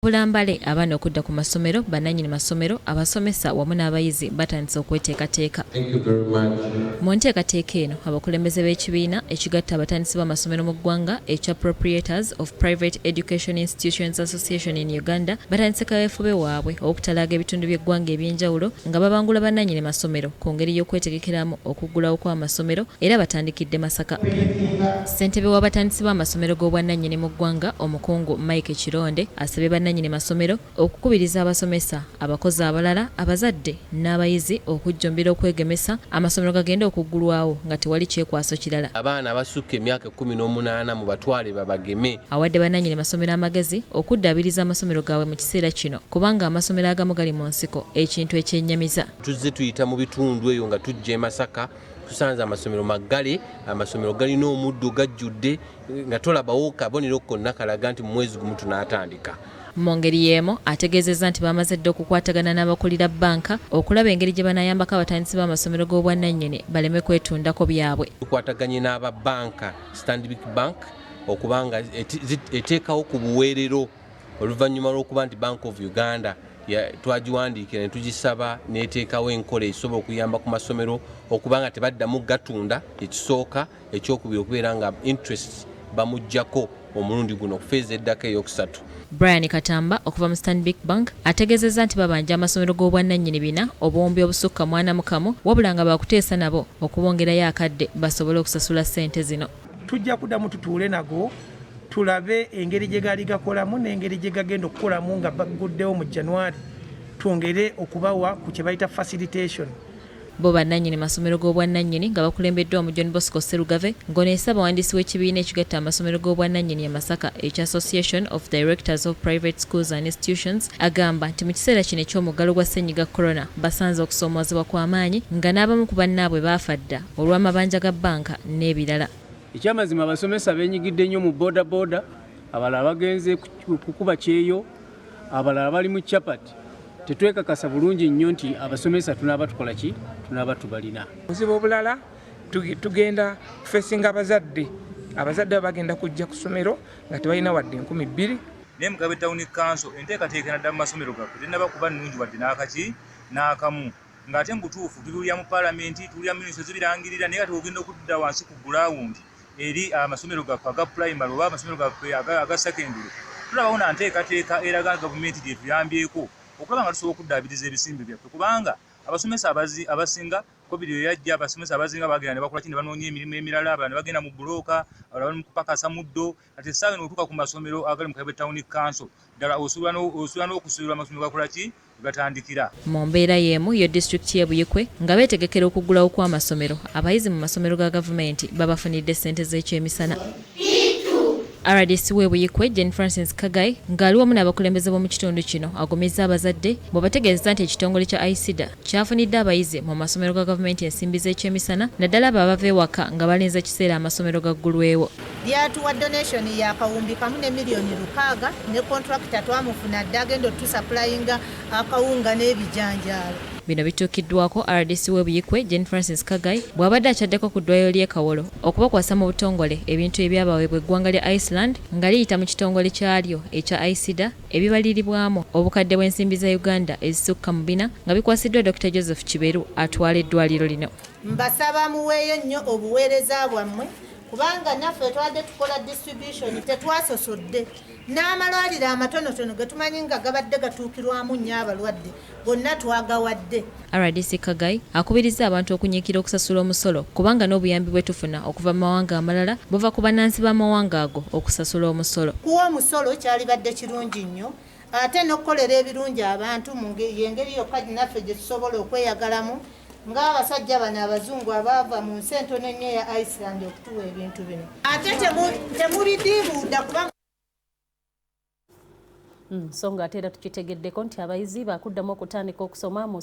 Bulambale abaana okudda ku masomero bannannyini masomero abasomesa wamu n'abayizi batandise okweteekateeka. Mu nteekateeka eno abakulembeze b'ekibiina ekigatta abatandisi b'amasomero mu ggwanga ekya Proprietors of Private Education Institutions Association in Uganda batandise kaweefube waabwe okutalaaga ebitundu by'eggwanga eby'enjawulo nga babangula bannannyini masomero ku ngeri y'okwetegekeramu okuggulawo kw'amasomero era batandikidde Masaka. Ssentebe w'abatandisi b'amasomero g'obwannannyini mu ggwanga omukungu Mike Kironde asabye bannannyini masomero okukubiriza abasomesa abakozi abalala abazadde n'abayizi okujjumbira okwegemesa amasomero gagenda okuggulwawo nga tewali kyekwaso kirala. Abaana abasukka emyaka 18 mu batwale babageme. Awadde bannannyini masomero amagezi okuddaabiriza amasomero gaabwe mu kiseera kino kubanga amasomero agamu gali mu nsiko ekintu ekyennyamiza. Tuzze tuyita mu bitundu eyo nga tujja e Masaka tusanze amasomero maggale, amasomero galina omuddo gajjudde nga tolabawo kabonero konna kalaga nti mu mwezi gumu tunaatandika. Mu ngeri y'emu ategeezezza nti bamaze dda okukwatagana n'abakulira bbanka okulaba engeri gye banayambako abatandisi b'amasomero g'obwannannyini baleme kwetundako byabwe. Tukwataganye n'aba banka Stanbic Bank okubanga eteekawo ku buweerero oluvannyuma lw'okuba nti Bank of Uganda twagiwandiikira ne tugisaba n'eteekawo enkola esobola okuyamba ku masomero okubanga tebaddamu gatunda ekisooka ekyokubiri okubeera nga interest bamuggyako omulundi guno okufeeza eddaka ey'okusatu. Brian Katamba okuva mu Stanbic Bank ategeezezza nti babanja amasomero g'obwannannyini bina obuwumbi obusukka 41 wabula nga bakuteesa nabo okubongerayo akadde basobole okusasula ssente zino. Tujja kuddamu tutuule nago tulabe engeri gye gaali gakolamu n'engeri gye gagenda okukolamu nga baguddewo mu January twongere okubawa ku kye bayita facilitation. Bo bannannyini masomero g'obwannannyini nga bakulembeddwa mu John Bosco Serugave ng'oneesa abawandiisi w'ekibiina ekigatta amasomero g'obwannannyini e Masaka ekya Association of Directors of Private Schools and Institutions agamba nti mu kiseera kino eky'omuggalo gwa ssennyiga corona basanze okusoomoozebwa kw'amaanyi nga n'abamu ku bannaabwe baafa dda olw'amabanja ga bbanka n'ebirala. Ekyamazima abasomesa beenyigidde nnyo mu boda abalala bagenze kukuba kyeyo abalala bali mu chapati. Tetwekakasa bulungi nnyo nti abasomesa tunaaba tukola ki tunaaba tubalina. Obuzibu obulala tugenda kufeesinga abazadde bagenda kujja ku ssomero nga tebalina wadde 2,000. Naye Mukabe Town Council enteekateeka nadda mu masomero gaffe tennaba kuba nnungi wadde n'akamu ng'ate mu butuufu tuliwulira mu paalamenti tuwulira minisita zibirangirira naye kati ogenda okudda wansi ku ground eri amasomero gaffe aga primary oba amasomero gaffe aga secondary tulabawo na nteekateeka eraga gavumenti gye tuyambyeko okulaba nga tusobola okuddaabiriza ebisimbe byaffe kubanga abasomesa abasinga covid yajja abasomesa abazinga bagenda ne bakola kindi banoonya emirimu emirala abalala ne bagenda mu bulooka abalala bali mu kupakasa muddo ate essaawa eno otuuka ku masomero agali mu Mukabe Town Council ddala osula n'okusulira amasomero gakola ki gatandikira. Mu mbeera y'emu yo disitulikiti y'e Buyikwe nga beetegekera okuggulawo kw'amasomero abayizi mu masomero ga gavumenti babafunidde ssente z'ekyemisana. RDC w'e Buyikwe Jane Francis Kagai ng'ali wamu n'abakulembeze b'omu kitundu kino agumizza abazadde bwe bategeeza nti ekitongole kya ICIDA kyafunidde abayizi mu masomero ga gavumenti ensimbi z'ekyemisana naddala abo abava ewaka nga balinze ekiseera amasomero gaggulwewo. Lyatuwa donation ya kawumbi kamu ne miliyoni 600 ne contractor twamufuna dde agenda otusupplyinga akawunga n'ebijanjaalo. Bino bituukiddwako RDC w'e Buyikwe Jane Francis Kagai bw'abadde akyaddeko ku ddwaliro ly'e Kawolo okubakwasa mu butongole ebintu ebyabaweebwa eggwanga lya Iceland nga liyita mu kitongole kyalyo ekya ICIDA ebibalirirwamu obukadde bw'ensimbi za Uganda ezisukka mu 4 nga bikwasiddwa Dr. Joseph Kiberu atwala eddwaliro lino. Mbasaba muweeyo nnyo obuweereza bwammwe kubanga naffe twadde tukola distribution tetwasosodde n'amalwaliro amatonotono ge tumanyi nga gabadde gatuukirwamu nnyo abalwadde bonna twagawadde. RDC Kagai akubirizza abantu okunyiikira okusasula omusolo kubanga n'obuyambi bwe tufuna okuva mu mawanga amalala buva ku bannansi b'amawanga ago okusasula omusolo. Kuwa omusolo kyalibadde kirungi nnyo ate n'okukolera ebirungi abantu mu ngeri yokka naffe gye tusobola okweyagalamu ng'abasajja bano abazungu abaava mu nsi entono ennyo ya Iceland okutuwa ebintu bino ate temubidiibuuda kubanga so nga ate era tukitegeddeko nti abayizi bakuddamu okutandika okusoma mu